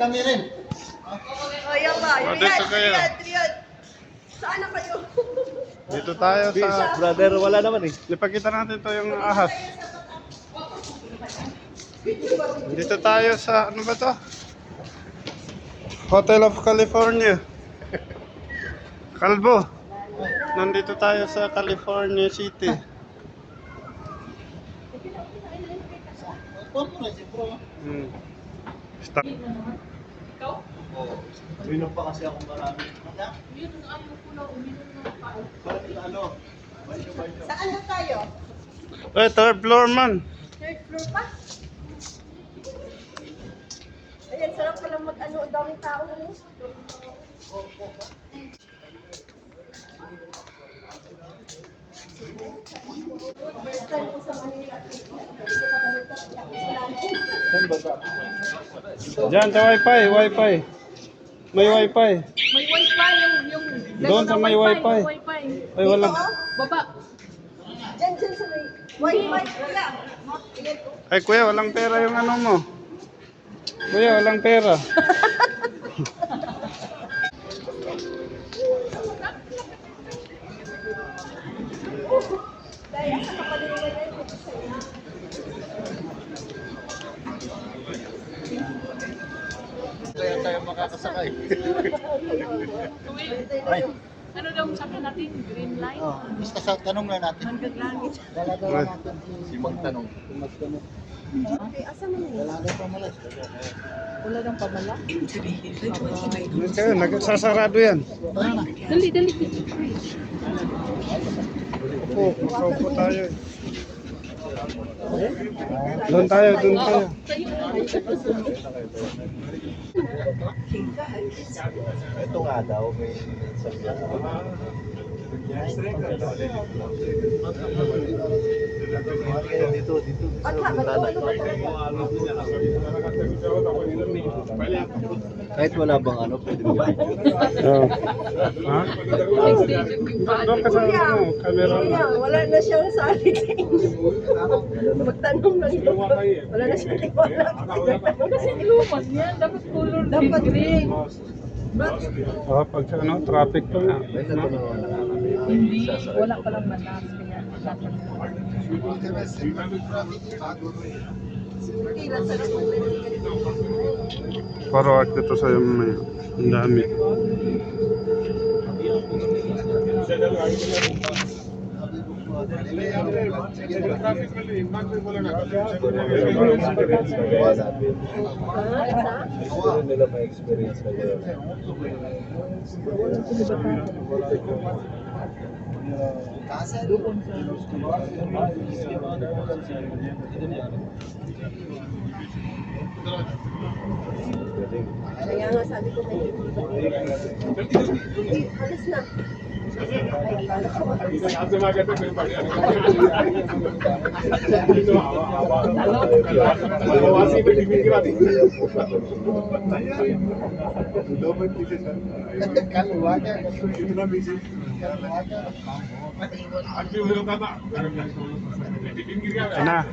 kami rin. Oh, yan ba? Oh, dito kayo. Riyad. Saan na kayo? Dito tayo sa... Brother, wala naman eh. Ipakita natin to yung ahas. Dito tayo sa... Ano ba to? Hotel of California. Kalbo. Nandito tayo sa California City. Stop. Uminom pa kasi akong marami. Saan na tayo? Eh, third floor man. Third floor pa? Ayan, sarap pala mag-ano, ang daming tao. First time ko sa Manila. Diyan sa wifi. May wifi. May wifi yung Doon sa may wifi. wifi. Ay, wala. Baba. Diyan sa may wifi. Wala. Ayan, oh. Ay, kuya, walang pera yung ano mo. Kuya, walang pera. Dahil asa ka pa din naman yan, ito sa'yo. Kaya tayo makakasakay. Ay. Ano daw sabi natin? Green light? Oh, basta sa tanong lang natin. Hanggang langit. Dala-dala natin. Si magtanong. Okay, asa man yun? Wala na pa malas. Wala nang pamala? Yan kayo, nagsasarado yan. Dali, dali. Makaupo tayo. Doon tayo. Ito nga daw, may sabihan. Dito. At ano ba Kahit wala bang ano, pwede mo ba? Oh. Ha? Doon ka sa ano, camera mo. Kaya, wala na siyang saliting. Magtanong lang ito. Wala na siyang tiwala. Kasi iluman yan. Dapat color Dapat green. Oh, pag ano, traffic to nga. Hindi. Wala palang manas. Kaya dapat. Kailan sarap mag-ganito. Paro at ito sa may ang dami. Nila may experience na gano'n. Kaya nga sabi ko may alis na. Na.